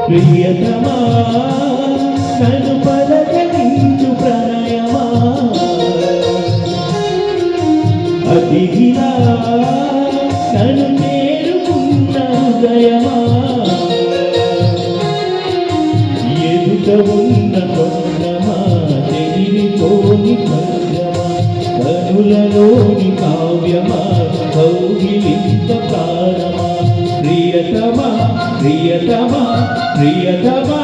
ప్రియతమా నన్ను పలకరించు ప్రణయమా అతిథిలా నన్ను చేరుకున్న హృదయమా ఎదుట ఉన్న కొండమా తెలివితోని పద్యమా కనులలోని కావ్యమా కౌగిలింత ప్రాణమా ప్రియతమా ప్రియతమా ప్రియతమా